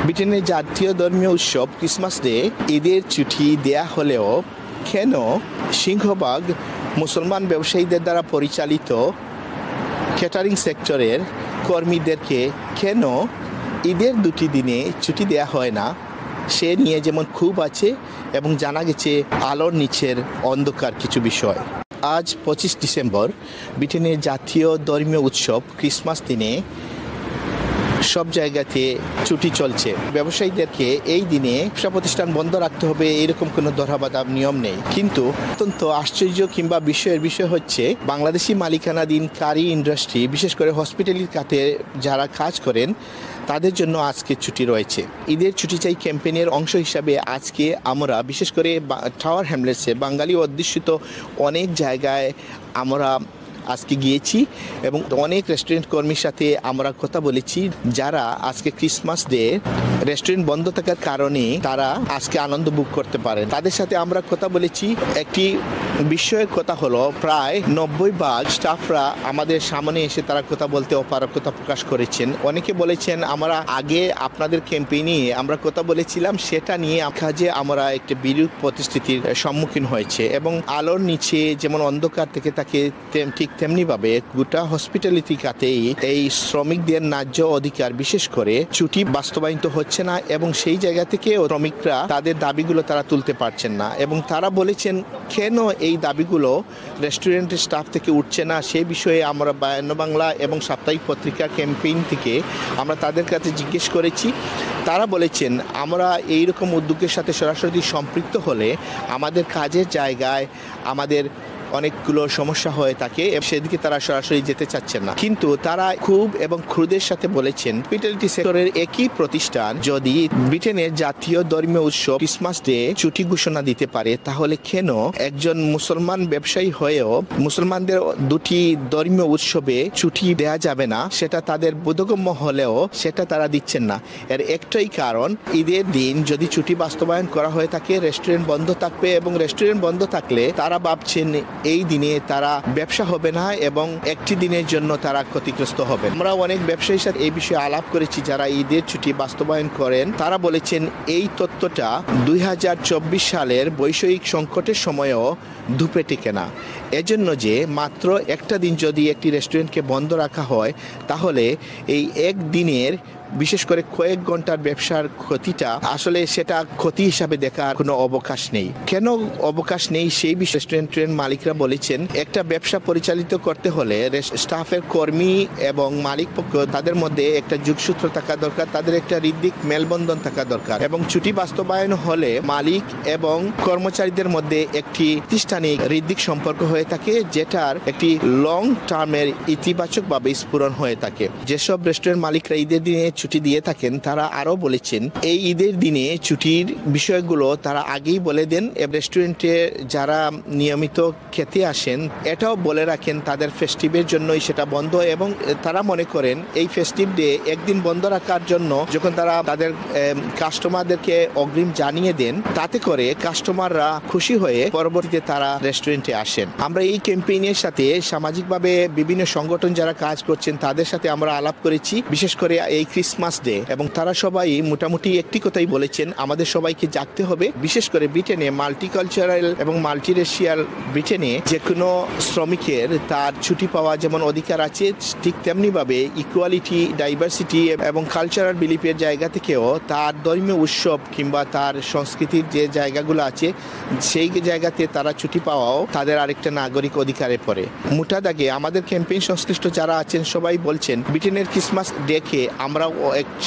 ব্রিটেনের জাতীয় ধর্মীয় উৎসব ক্রিসমাস ডে ঈদের ছুটি দেয়া হলেও কেন সিংহভাগ মুসলমান ব্যবসায়ীদের দ্বারা পরিচালিত ক্যাটারিং সেক্টরের কর্মীদেরকে কেন ঈদের দুটি দিনে ছুটি দেয়া হয় না, সে নিয়ে যেমন খুব আছে এবং জানা গেছে আলোর নিচের অন্ধকার কিছু বিষয়। আজ 25 ডিসেম্বর ব্রিটেনের জাতীয় ধর্মীয় উৎসব ক্রিসমাস দিনে সব জায়গাতে ছুটি চলছে। ব্যবসায়ীদেরকে এই দিনে ব্যবসা প্রতিষ্ঠান বন্ধ রাখতে হবে এরকম কোনো ধরাবাধা নিয়ম নেই। কিন্তু অত্যন্ত আশ্চর্য কিংবা বিষয়ের বিষয় হচ্ছে বাংলাদেশি মালিকানাধীন কারি ইন্ডাস্ট্রি, বিশেষ করে হসপিটালিটি খাতে যারা কাজ করেন তাদের জন্য আজকে ছুটি রয়েছে। ঈদের ছুটি চাই ক্যাম্পেইনের অংশ হিসাবে আজকে আমরা বিশেষ করে টাওয়ার হ্যামলেটসে বাঙালি অধ্যুষিত অনেক জায়গায় আমরা আজকে গিয়েছি এবং অনেক রেস্টুরেন্ট কর্মীর সাথে আমরা কথা বলেছি যারা আজকে ক্রিসমাস ডে রেস্টুরেন্ট বন্ধ থাকার কারণে তারা আজকে আনন্দ ভোগ করতে পারেন। তাদের সাথে আমরা কথা বলেছি। একটি বিষয়ের কথা হলো প্রায় 90% স্টাফরা আমাদের সামনে এসে তারা কথা বলতে অপারগতা প্রকাশ করেছেন। অনেকে বলেছেন আমরা আগে আপনাদের ক্যাম্পেইনে আমরা কথা বলেছিলাম, সেটা নিয়ে কাজে আমরা একটা বিরূপ পরিস্থিতির সম্মুখীন হয়েছে এবং আলোর নিচে যেমন অন্ধকার থেকে তাকে ঠিক তেমনিভাবে গোটা হসপিটালিটি খাতেই এই শ্রমিকদের ন্যায্য অধিকার বিশেষ করে ছুটি বাস্তবায়িত হচ্ছে না এবং সেই জায়গা থেকে শ্রমিকরা তাদের দাবিগুলো তারা তুলতে পারছেন না এবং তারা বলেছেন কেন এই দাবিগুলো রেস্টুরেন্টের স্টাফ থেকে উঠছে না। সেই বিষয়ে আমরা বাংলা এবং সাপ্তাহিক পত্রিকার ক্যাম্পেইন থেকে আমরা তাদের কাছে জিজ্ঞেস করেছি। তারা বলেছেন আমরা এইরকম উদ্যোগের সাথে সরাসরি সম্পৃক্ত হলে আমাদের কাজের জায়গায় আমাদের অনেকগুলো সমস্যা হয়ে থাকে, সেদিকে তারা সরাসরি যেতে চাচ্ছেন না। কিন্তু তারা খুব এবং ক্রোধের সাথে বলেছেন হসপিটালিটি সেক্টরের একই প্রতিষ্ঠান যদি ব্রিটেনের জাতীয় ধর্মীয় উৎসব ক্রিসমাস ডে ছুটি ঘোষণা দিতে পারে তাহলে কেন একজন মুসলমান ব্যবসায়ী হয়েও মুসলমানদের দুটি ধর্মীয় উৎসবে ছুটি দেয়া যাবে না, সেটা তাদের বোধগম্য হলেও সেটা তারা দিচ্ছেন না। এর একটাই কারণ, ঈদের দিন যদি ছুটি বাস্তবায়ন করা হয়ে থাকে রেস্টুরেন্ট বন্ধ থাকবে এবং রেস্টুরেন্ট বন্ধ থাকলে তারা ভাবছেন এই দিনে তারা ব্যবসা হবে না এবং একটি দিনের জন্য তারা ক্ষতিগ্রস্ত হবে। আমরা অনেক ব্যবসায়ীর সাথে এই বিষয়ে আলাপ করেছি যারা ঈদের ছুটি বাস্তবায়ন করেন। তারা বলেছেন এই তথ্যটা 2024 সালের বৈষয়িক সংকটের সময়ও ধুপে টেকে না। এজন্য যে মাত্র একটা দিন যদি একটি রেস্টুরেন্টকে বন্ধ রাখা হয় তাহলে এই একদিনের বিশেষ করে কয়েক ঘন্টার ব্যবসার ক্ষতিটা আসলে সেটা ক্ষতি হিসাবে দেখার কোনো অবকাশ নেই। কেন অবকাশ নেই সেই বিষয়ে রেস্টুরেন্টের মালিকরা বলেছেন একটা ব্যবসা পরিচালিত করতে হলে স্টাফের কর্মী এবং মালিক পক্ষ তাদের মধ্যে একটা যোগসূত্র থাকা দরকার, তাদের একটা হৃদ্যিক মেলবন্ধন থাকা দরকার এবং ছুটি বাস্তবায়ন হলে মালিক এবং কর্মচারীদের মধ্যে একটি প্রাতিষ্ঠানিক হৃদ্যিক সম্পর্ক হয়ে থাকে যেটার একটি লং টার্মের ইতিবাচকভাবে স্ফুরণ হয়ে থাকে। যেসব রেস্টুরেন্ট মালিকরা ঈদের দিনে ছুটি দিয়ে থাকেন তারা আরো বলেছেন এই ঈদের দিনে ছুটির বিষয়গুলো তারা আগেই বলে দেন। রেস্টুরেন্টে যারা নিয়মিত খেতে আসেন এটাও বলে রাখেন তাদের ফেস্টিভের জন্যই সেটা বন্ধ এবং তারা মনে করেন এই ফেস্টিভ ডে একদিন বন্ধ রাখার জন্য যখন তারা তাদের কাস্টমারদেরকে অগ্রিম জানিয়ে দেন তাতে করে কাস্টমাররা খুশি হয়ে পরবর্তীতে তারা রেস্টুরেন্টে আসেন। আমরা এই ক্যাম্পেইনের সাথে সামাজিকভাবে বিভিন্ন সংগঠন যারা কাজ করছেন তাদের সাথে আমরা আলাপ করেছি, বিশেষ করে এই ক্রিসমাস ডে, এবং তারা সবাই মোটামুটি একটি কথাই বলেছেন আমাদের সবাইকে জাগতে হবে। বিশেষ করে ব্রিটেনে মাল্টিকালচারাল এবং মাল্টিরেশিয়াল ব্রিটেনে যে কোনো শ্রমিকের তার ছুটি পাওয়া যেমন অধিকার আছে ঠিক তেমনিভাবে ইকুয়ালিটি, ডাইভার্সিটি এবং কালচারাল বিলিফের জায়গা থেকেও তার ধর্মীয় উৎসব কিংবা তার সংস্কৃতির যে জায়গাগুলো আছে সেই জায়গাতে তারা ছুটি পাওয়াও তাদের আরেকটা নাগরিক অধিকারে পড়ে। মোটা দাগে আমাদের ক্যাম্পেইন সংশ্লিষ্ট যারা আছেন সবাই বলছেন ব্রিটেনের ক্রিসমাস ডেকে আমরা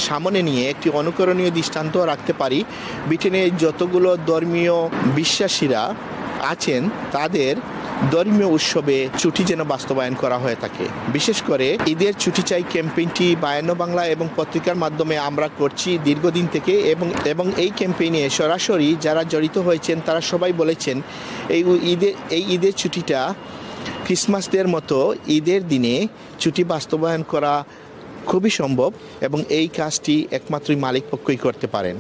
সামনে নিয়ে একটি অনুকরণীয় দৃষ্টান্ত রাখতে পারি। ব্রিটেনের যতগুলো ধর্মীয় বিশ্বাসীরা আছেন তাদের ধর্মীয় উৎসবে ছুটি যেন বাস্তবায়ন করা হয়ে থাকে। বিশেষ করে ঈদের ছুটি চাই ক্যাম্পেইনটি বাংলা এবং পত্রিকার মাধ্যমে আমরা করছি দীর্ঘদিন থেকে এবং এই ক্যাম্পেইনে সরাসরি যারা জড়িত হয়েছেন তারা সবাই বলেছেন এই ঈদের ছুটিটা ক্রিসমাস ডের মতো ঈদের দিনে ছুটি বাস্তবায়ন করা খুবই সম্ভব এবং এই কাজটি একমাত্রই মালিক পক্ষই করতে পারেন।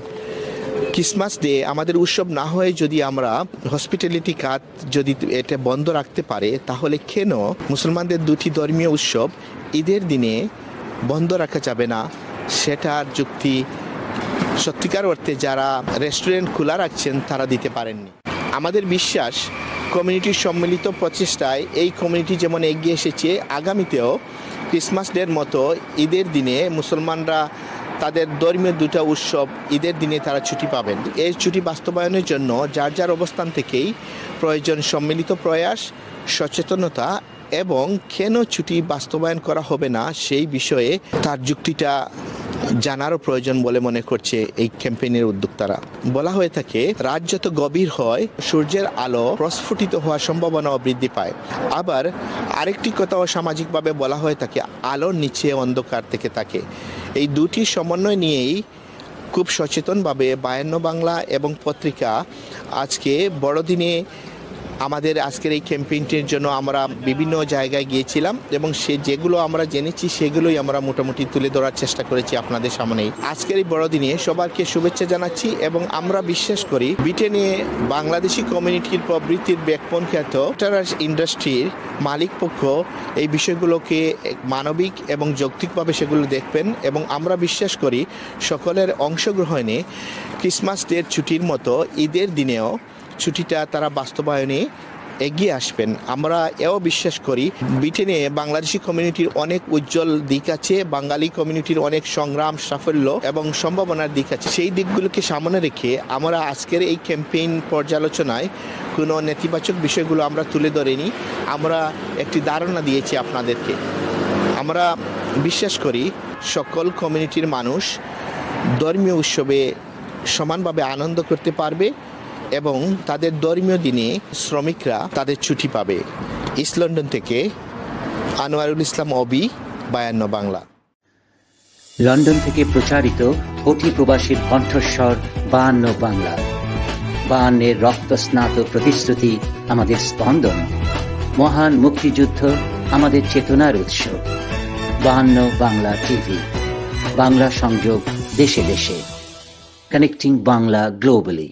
ক্রিসমাস ডে আমাদের উৎসব না হয়ে যদি আমরা হসপিটালিটি খাত যদি এটা বন্ধ রাখতে পারে তাহলে কেন মুসলমানদের দুটি ধর্মীয় উৎসব ঈদের দিনে বন্ধ রাখা যাবে না, সেটার যুক্তি সত্যিকার অর্থে যারা রেস্টুরেন্ট খোলা রাখছেন তারা দিতে পারেননি। আমাদের বিশ্বাস কমিউনিটির সম্মিলিত প্রচেষ্টায় এই কমিউনিটি যেমন এগিয়ে এসেছে, আগামীতেও ক্রিসমাস ডের মতো ঈদের দিনে মুসলমানরা তাদের ধর্মীয় দুটো উৎসব ঈদের দিনে তারা ছুটি পাবেন। এই ছুটি বাস্তবায়নের জন্য যার যার অবস্থান থেকেই প্রয়োজন সম্মিলিত প্রয়াস, সচেতনতা এবং কেন ছুটি বাস্তবায়ন করা হবে না সেই বিষয়ে তার যুক্তিটা জানারও প্রয়োজন বলে মনে করছে এই ক্যাম্পেইনের উদ্যোক্তারা। বলা হয়ে থাকে রাত যত গভীর হয় সূর্যের আলো প্রস্ফুটিত হওয়ার সম্ভাবনাও বৃদ্ধি পায়। আবার আরেকটি কথাও সামাজিকভাবে বলা হয়ে থাকে আলোর নিচে অন্ধকার থেকে থাকে। এই দুটি সমন্বয় নিয়েই খুব সচেতনভাবে 52 বাংলা এবং পত্রিকা আজকে বড়দিনে আমাদের আজকের এই ক্যাম্পেইনটির জন্য আমরা বিভিন্ন জায়গায় গিয়েছিলাম এবং যেগুলো আমরা জেনেছি সেগুলোই আমরা মোটামুটি তুলে ধরার চেষ্টা করেছি আপনাদের সামনেই। আজকের এই বড়দিনে সবাইকে শুভেচ্ছা জানাচ্ছি এবং আমরা বিশ্বাস করি ব্রিটেনে বাংলাদেশি কমিউনিটির প্রবৃত্তির ব্যাকবোন খ্যাত ক্যাটারার্স ইন্ডাস্ট্রির মালিক পক্ষ এই বিষয়গুলোকে মানবিক এবং যৌক্তিকভাবে সেগুলো দেখবেন এবং আমরা বিশ্বাস করি সকলের অংশগ্রহণে ক্রিসমাস ডের ছুটির মতো ঈদের দিনেও ছুটিটা তারা বাস্তবায়নে এগিয়ে আসবেন। আমরা এও বিশ্বাস করি ব্রিটেনে বাংলাদেশি কমিউনিটির অনেক উজ্জ্বল দিক আছে, বাঙালি কমিউনিটির অনেক সংগ্রাম, সাফল্য এবং সম্ভাবনার দিক আছে। সেই দিকগুলোকে সামনে রেখে আমরা আজকের এই ক্যাম্পেইন পর্যালোচনায় কোনো নেতিবাচক বিষয়গুলো আমরা তুলে ধরিনি, আমরা একটি ধারণা দিয়েছি আপনাদেরকে। আমরা বিশ্বাস করি সকল কমিউনিটির মানুষ ধর্মীয় উৎসবে সমানভাবে আনন্দ করতে পারবে এবং তাদের ধর্মীয় দিনে শ্রমিকরা তাদের ছুটি পাবে। ইস্ট লন্ডন থেকে আনোয়ারুল ইসলাম অবি, 52 বাংলা। লন্ডন থেকে প্রচারিত কোটি প্রবাসীর কণ্ঠস্বর 52 বাংলা। 52 রক্তস্নাত প্রতিশ্রুতি আমাদের স্পন্দন, মহান মুক্তিযুদ্ধ আমাদের চেতনার উৎস। 52 বাংলা টিভি, বাংলা সংযোগ দেশে দেশে, কানেক্টিং বাংলা গ্লোবালি।